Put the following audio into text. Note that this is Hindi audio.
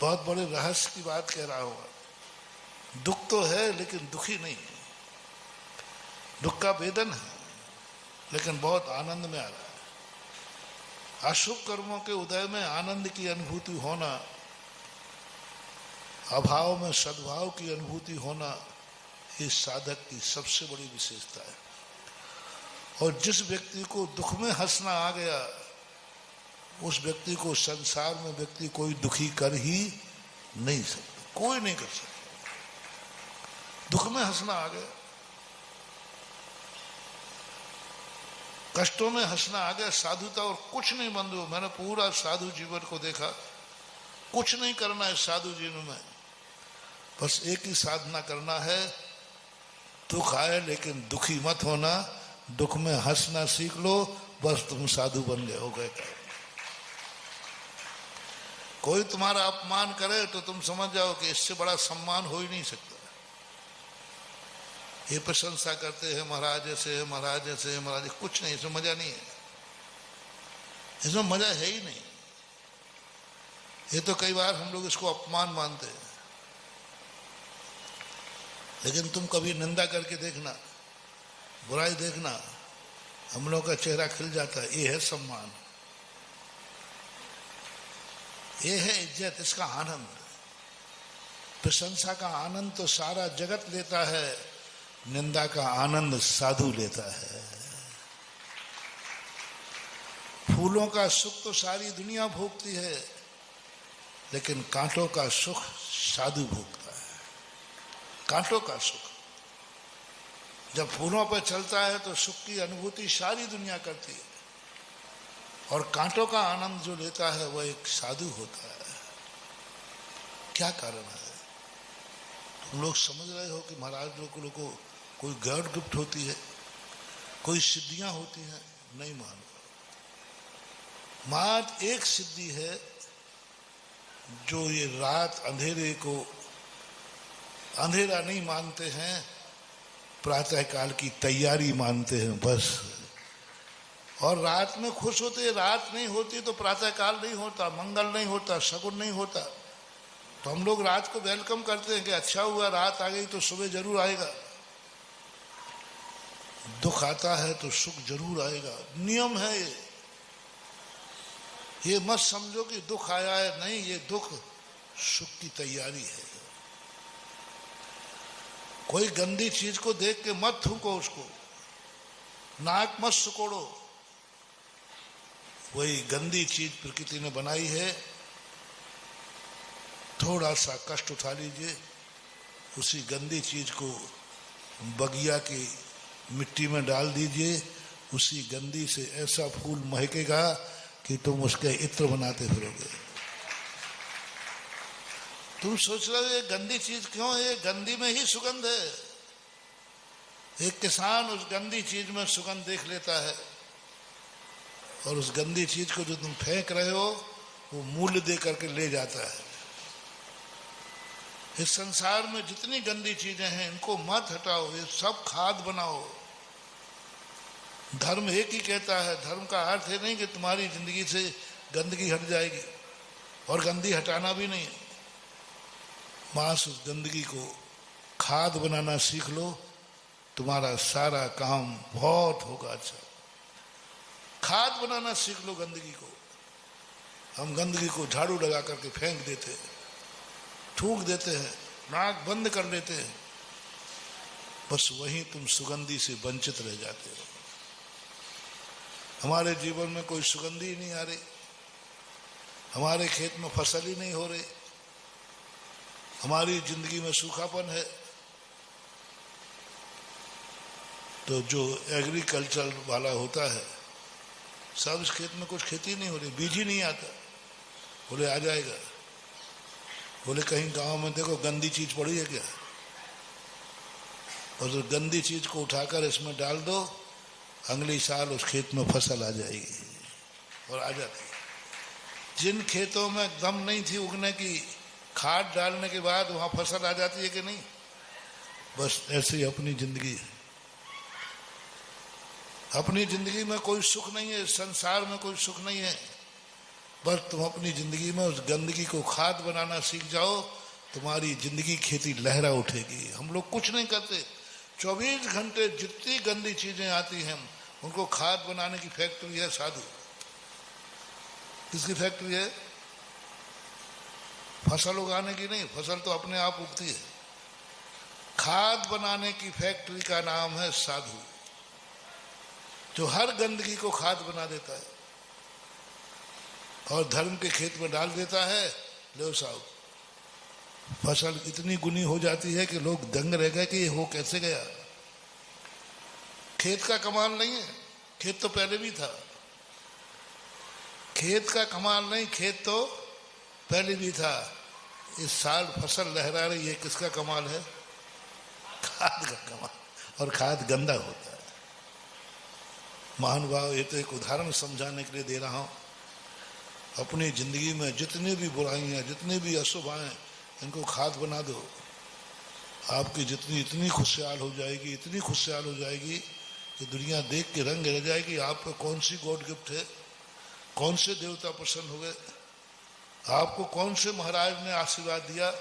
बहुत बड़े रहस्य की बात कह रहा हूं। दुख तो है लेकिन दुखी नहीं है। दुख का वेदन है लेकिन बहुत आनंद में आ रहा है। अशुभ कर्मों के उदय में आनंद की अनुभूति होना, अभाव में सद्भाव की अनुभूति होना, इस साधक की सबसे बड़ी विशेषता है। और जिस व्यक्ति को दुख में हंसना आ गया, उस व्यक्ति को संसार में व्यक्ति कोई दुखी कर ही नहीं सकता, कोई नहीं कर सकता। दुख में हंसना आ गया, कष्टों में हंसना आ गया, साधुता और कुछ नहीं बंधु। मैंने पूरा साधु जीवन को देखा, कुछ नहीं करना है साधु जीवन में, बस एक ही साधना करना है, दुख आए लेकिन दुखी मत होना, दुख में हंसना सीख लो, बस तुम साधु बन गए, हो गए। कोई तुम्हारा अपमान करे तो तुम समझ जाओ कि इससे बड़ा सम्मान हो ही नहीं सकता। ये प्रशंसा करते हैं महाराज ऐसे है, महाराज ऐसे है, महाराज, कुछ नहीं, इसमें मजा नहीं है, इसमें मजा है ही नहीं। ये तो कई बार हम लोग इसको अपमान मानते हैं, लेकिन तुम कभी निंदा करके देखना, बुराई देखना, हम लोग का चेहरा खिल जाता है। ये है सम्मान, ये है इज्जत, इसका आनंद। प्रशंसा का आनंद तो सारा जगत लेता है, निंदा का आनंद साधु लेता है। फूलों का सुख तो सारी दुनिया भोगती है, लेकिन कांटों का सुख साधु भोगता है। कांटों का सुख जब फूलों पर चलता है तो सुख की अनुभूति सारी दुनिया करती है, और कांटों का आनंद जो लेता है वह एक साधु होता है। क्या कारण है? तुम लोग समझ रहे हो कि महाराज लोगों को कोई गॉड गिफ्ट होती है, कोई सिद्धियां होती हैं? नहीं मान पाओ। मात्र एक सिद्धि है जो ये रात अंधेरे को अंधेरा नहीं मानते हैं, प्रातःकाल की तैयारी मानते हैं बस। और रात में खुश होते, रात नहीं होती तो प्रातःकाल नहीं होता, मंगल नहीं होता, शगुन नहीं होता। तो हम लोग रात को वेलकम करते हैं कि अच्छा हुआ रात आ गई तो सुबह जरूर आएगा। दुख आता है तो सुख जरूर आएगा, नियम है ये। ये मत समझो कि दुख आया है, नहीं, ये दुख सुख की तैयारी है। कोई गंदी चीज को देख के मत थूको, उसको नाक मत सुकोड़ो। वही गंदी चीज प्रकृति ने बनाई है, थोड़ा सा कष्ट उठा लीजिए, उसी गंदी चीज को बगिया की मिट्टी में डाल दीजिए, उसी गंदी से ऐसा फूल महकेगा कि तुम उसके इत्र बनाते फिरोगे। तुम सोच रहे हो ये गंदी चीज क्यों है? गंदी में ही सुगंध है। एक किसान उस गंदी चीज में सुगंध देख लेता है, और उस गंदी चीज को जो तुम फेंक रहे हो वो मूल्य दे करके ले जाता है। इस संसार में जितनी गंदी चीजें हैं इनको मत हटाओ, ये सब खाद बनाओ। धर्म एक ही कहता है, धर्म का अर्थ है नहीं कि तुम्हारी जिंदगी से गंदगी हट जाएगी, और गंदगी हटाना भी नहीं। मास उस गंदगी को खाद बनाना सीख लो, तुम्हारा सारा काम बहुत होगा अच्छा। खाद बनाना सीख लो गंदगी को। हम गंदगी को झाड़ू लगा करके फेंक देते हैं, थूक देते हैं, नाक बंद कर लेते हैं, बस वहीं तुम सुगंधी से वंचित रह जाते हो। हमारे जीवन में कोई सुगंधी ही नहीं आ रही, हमारे खेत में फसल ही नहीं हो रही, हमारी जिंदगी में सूखापन है। तो जो एग्रीकल्चर वाला होता है, सब इस खेत में कुछ खेती नहीं हो रही, बीज ही नहीं आता। बोले आ जाएगा, बोले कहीं गांव में देखो गंदी चीज पड़ी है क्या, और जो गंदी चीज को उठाकर इसमें डाल दो, अगले साल उस खेत में फसल आ जाएगी। और आ जाती है। जिन खेतों में दम नहीं थी उगने की, खाद डालने के बाद वहां फसल आ जाती है कि नहीं? बस ऐसे ही अपनी जिंदगी है। अपनी जिंदगी में कोई सुख नहीं है, संसार में कोई सुख नहीं है। बस तुम अपनी जिंदगी में उस गंदगी को खाद बनाना सीख जाओ, तुम्हारी जिंदगी खेती लहरा उठेगी। हम लोग कुछ नहीं करते, 24 घंटे जितनी गंदी चीजें आती हैं उनको खाद बनाने की फैक्ट्री है साधु। किसकी फैक्ट्री है? फसल उगाने की नहीं, फसल तो अपने आप उगती है। खाद बनाने की फैक्ट्री का नाम है साधु, जो हर गंदगी को खाद बना देता है और धर्म के खेत में डाल देता है। लो साहब, फसल इतनी गुनी हो जाती है कि लोग दंग रह गए कि ये हो कैसे गया। खेत का कमाल नहीं है, खेत तो पहले भी था। खेत का कमाल नहीं, खेत तो पहले भी था। इस साल फसल लहरा रही है, किसका कमाल है? खाद का कमाल। और खाद गंदा होता है। महानुभाव, ये तो एक उदाहरण समझाने के लिए दे रहा हूं। अपनी जिंदगी में जितनी भी बुराइयां, जितनी भी अशुभ आए, इनको खाद बना दो। आपकी जितनी इतनी खुशहाल हो जाएगी, इतनी खुशहाल हो जाएगी कि दुनिया देख के रंग रह जाएगी। आप पे कौन सी गॉड गिफ्ट है, कौन से देवता प्रसन्न हुए, आपको कौन से महाराज ने आशीर्वाद दिया।